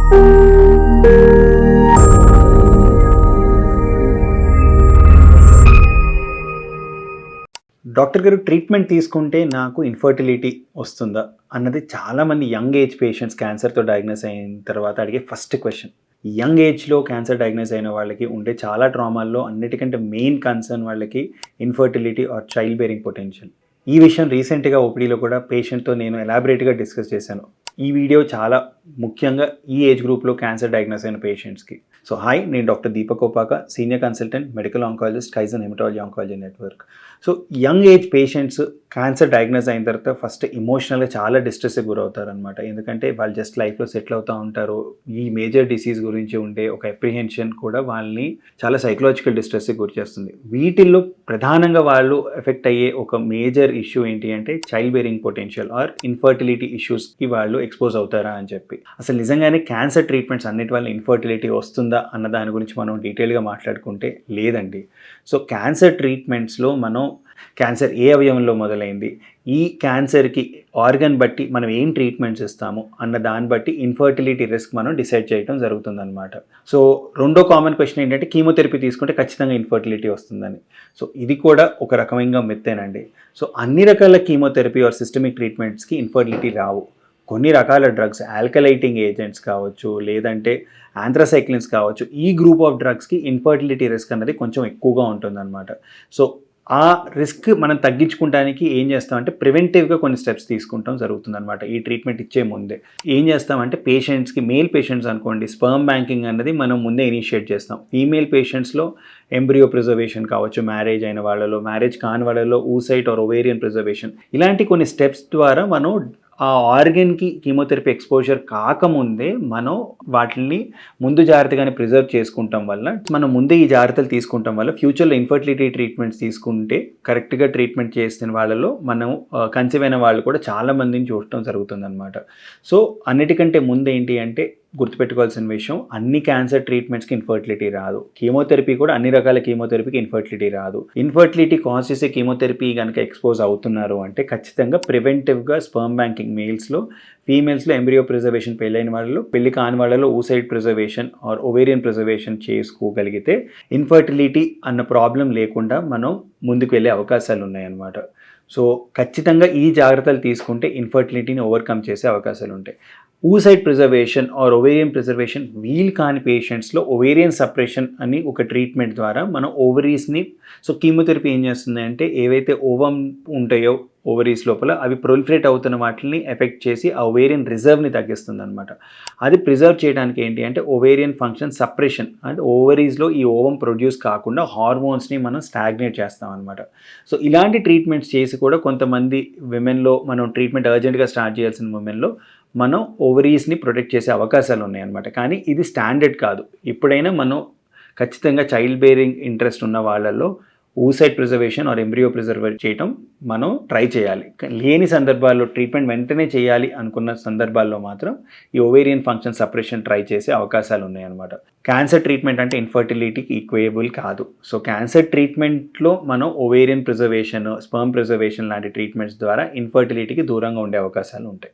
Doctor గారు, treatment తీసుకుంటే నాకు ఇన్ఫర్టిలిటీ వస్తుందా అన్నది చాలామంది యంగ్ ఏజ్ పేషెంట్స్ క్యాన్సర్తో డయాగ్నోస్ అయిన తర్వాత అడిగే ఫస్ట్ క్వశ్చన్. యంగ్ ఏజ్లో క్యాన్సర్ డయాగ్నోస్ అయిన వాళ్ళకి ఉండే చాలా ట్రామాల్లో అన్నిటికంటే మెయిన్ కన్సర్న్ వాళ్ళకి infertility or child bearing potential. ఈ విషయం రీసెంట్గా ఓపీడీలో కూడా పేషెంట్తో నేను ఎలాబరేట్గా డిస్కస్ చేశాను. ఈ వీడియో చాలా ముఖ్యంగా ఈ ఏజ్ గ్రూప్లో క్యాన్సర్ డయాగ్నోస్ అయిన పేషెంట్స్కి. సో హాయ్, నేను doctor Deepak Opaka, senior consultant medical oncologist, Kaizen haematology oncology network. So young age patients cancer diagnose అయిన తర్వాత ఫస్ట్ ఎమోషనల్గా చాలా డిస్ట్రెస్కి గురవుతారు అనమాట. ఎందుకంటే వాళ్ళు జస్ట్ లైఫ్లో సెటిల్ అవుతూ ఉంటారు. ఈ మేజర్ డిసీజ్ గురించి ఉండే ఒక అప్రిహెన్షన్ కూడా వాళ్ళని చాలా సైకలాజికల్ డిస్ట్రెస్కి గురి చేస్తుంది. వీటిల్లో ప్రధానంగా వాళ్ళు ఎఫెక్ట్ అయ్యే ఒక మేజర్ ఇష్యూ ఏంటి అంటే child bearing potential or infertility ఇష్యూస్కి వాళ్ళు ఎక్స్పోజ్ అవుతారా అని చెప్పి. అసలు నిజంగానే క్యాన్సర్ ట్రీట్మెంట్స్ అన్నిటి వల్ల ఇన్ఫర్టిలిటీ వస్తుందా అన్న దాని గురించి మనం డీటెయిల్గా మాట్లాడుకుంటే లేదండి. సో క్యాన్సర్ ట్రీట్మెంట్స్లో మనం క్యాన్సర్ ఏ అవయవంలో మొదలైంది, ఈ క్యాన్సర్కి ఆర్గన్ బట్టి మనం ఏం ట్రీట్మెంట్స్ ఇస్తాము అన్న దాన్ని బట్టి ఇన్ఫర్టిలిటీ రిస్క్ మనం డిసైడ్ చేయడం జరుగుతుందన్నమాట. సో రెండో కామన్ క్వశ్చన్ ఏంటంటే కీమోథెరపీ తీసుకుంటే ఖచ్చితంగా ఇన్ఫర్టిలిటీ వస్తుందని. సో ఇది కూడా ఒక రకమైన మిత్తేనండి. సో అన్ని రకాల కీమోథెరపీ ఆర్ సిస్టమిక్ ట్రీట్మెంట్స్కి ఇన్ఫర్టిలిటీ రావు. కొన్ని రకాల డ్రగ్స్, ఆల్కలైటింగ్ ఏజెంట్స్ కావచ్చు, లేదంటే యాంథ్రాసైక్లిన్స్ కావచ్చు, ఈ గ్రూప్ ఆఫ్ డ్రగ్స్కి ఇన్ఫర్టిలిటీ రిస్క్ అన్నది కొంచెం ఎక్కువగా ఉంటుందన్నమాట. సో ఆ రిస్క్ మనం తగ్గించుకోవడానికి ఏం చేస్తామంటే ప్రివెంటివ్గా కొన్ని స్టెప్స్ తీసుకుంటాం జరుగుతుందన్నమాట. ఈ ట్రీట్మెంట్ ఇచ్చే ముందే ఏం చేస్తామంటే పేషెంట్స్కి, మేల్ పేషెంట్స్ అనుకోండి, స్పర్మ్ బ్యాంకింగ్ అన్నది మనం ముందే ఇనిషియేట్ చేస్తాం. ఫీమేల్ పేషెంట్స్లో ఎంబ్రియో ప్రిజర్వేషన్ కావచ్చు, మ్యారేజ్ అయిన వాళ్ళలో, మ్యారేజ్ కాని వాళ్ళలో ఊసైట్ ఆర్ ఓవేరియన్ ప్రిజర్వేషన్, ఇలాంటి కొన్ని స్టెప్స్ ద్వారా మనం ఆ ఆర్గన్కి కీమోథెరపీ ఎక్స్పోజర్ కాకముందే మనం వాటిని ముందు జాగ్రత్తగానే ప్రిజర్వ్ చేసుకుంటాం వల్ల, మనం ముందే ఈ జాగ్రత్తలు తీసుకుంటాం వల్ల ఫ్యూచర్లో ఇన్ఫర్టిలిటీ ట్రీట్మెంట్స్ తీసుకుంటే కరెక్ట్గా ట్రీట్మెంట్ చేసిన వాళ్ళలో మనం కన్సీవ్ అయిన వాళ్ళు కూడా చాలా మందిని చూడటం జరుగుతుందన్నమాట. సో అన్నిటికంటే ముందు ఏంటి అంటే గుర్తుపెట్టుకోవాల్సిన విషయం, అన్ని క్యాన్సర్ ట్రీట్మెంట్స్కి ఇన్ఫర్టిలిటీ రాదు. కీమోథెరపీ కూడా అన్ని రకాల కీమోథెరపీకి ఇన్ఫర్టిలిటీ రాదు. ఇన్ఫర్టిలిటీ కాజ్ చేసే కీమోథెరపీ కనుక ఎక్స్పోజ్ అవుతున్నారు అంటే ఖచ్చితంగా ప్రివెంటివ్గా స్పర్మ్ బ్యాంకింగ్ మేల్స్లో, ఫీమేల్స్లో ఎంబ్రియో ప్రిజర్వేషన్, పెళ్ళైన వాళ్ళలో, పెళ్లి కాని వాళ్ళలో oocyte preservation or ovarian preservation చేసుకోగలిగితే ఇన్ఫర్టిలిటీ అన్న ప్రాబ్లం లేకుండా మనం ముందుకు వెళ్ళే అవకాశాలు ఉన్నాయన్నమాట. సో ఖచ్చితంగా ఈ జాగ్రత్తలు తీసుకుంటే ఇన్ఫర్టిలిటీని ఓవర్కమ్ చేసే అవకాశాలు ఉంటాయి. Oocyte preservation or ovarian preservation వీల్ కాని పేషెంట్స్లో ఓవేరియన్ సప్రెషన్ అని ఒక ట్రీట్మెంట్ ద్వారా మనం ఓవరీస్ని, సో కీమోథెరపీ ఏం చేస్తుంది అంటే ఏవైతే ఓవం ఉంటాయో ఓవరీస్ లోపల అవి ప్రొలిఫరేట్ అవుతున్న వాటిని ఎఫెక్ట్ చేసి ఆ ఓవేరియన్ రిజర్వ్ని తగ్గిస్తుంది అనమాట. అది ప్రిజర్వ్ చేయడానికి ఏంటి అంటే ఓవేరియన్ ఫంక్షన్ సప్రెషన్, అంటే ఓవరీస్లో ఈ ఓవం ప్రొడ్యూస్ కాకుండా హార్మోన్స్ని మనం స్టాగ్నేట్ చేస్తాం అనమాట. సో ఇలాంటి ట్రీట్మెంట్స్ చేసి కూడా కొంతమంది విమెన్లో మనం ట్రీట్మెంట్ అర్జెంట్గా స్టార్ట్ చేయాల్సిన విమెన్లో మనం ఓవరీస్ని ప్రొటెక్ట్ చేసే అవకాశాలు ఉన్నాయన్నమాట. కానీ ఇది స్టాండర్డ్ కాదు. ఎప్పుడైనా మనం ఖచ్చితంగా చైల్డ్ బేరింగ్ ఇంట్రెస్ట్ ఉన్న వాళ్ళల్లో ఊసైడ్ ప్రిజర్వేషన్ ఆర్ ఎంబ్రియో ప్రిజర్వేట్ చేయటం మనం ట్రై చేయాలి. లేని సందర్భాల్లో ట్రీట్మెంట్ వెంటనే చేయాలి అనుకున్న సందర్భాల్లో మాత్రం ఈ ఓవేరియన్ ఫంక్షన్ సపరేషన్ ట్రై చేసే అవకాశాలు ఉన్నాయన్నమాట. క్యాన్సర్ ట్రీట్మెంట్ అంటే ఇన్ఫర్టిలిటీకి ఈక్వేబుల్ కాదు. సో క్యాన్సర్ ట్రీట్మెంట్లో మనం ఓవేరియన్ ప్రిజర్వేషన్, స్పర్మ్ ప్రిజర్వేషన్ లాంటి ట్రీట్మెంట్స్ ద్వారా ఇన్ఫర్టిలిటీకి దూరంగా ఉండే అవకాశాలు ఉంటాయి.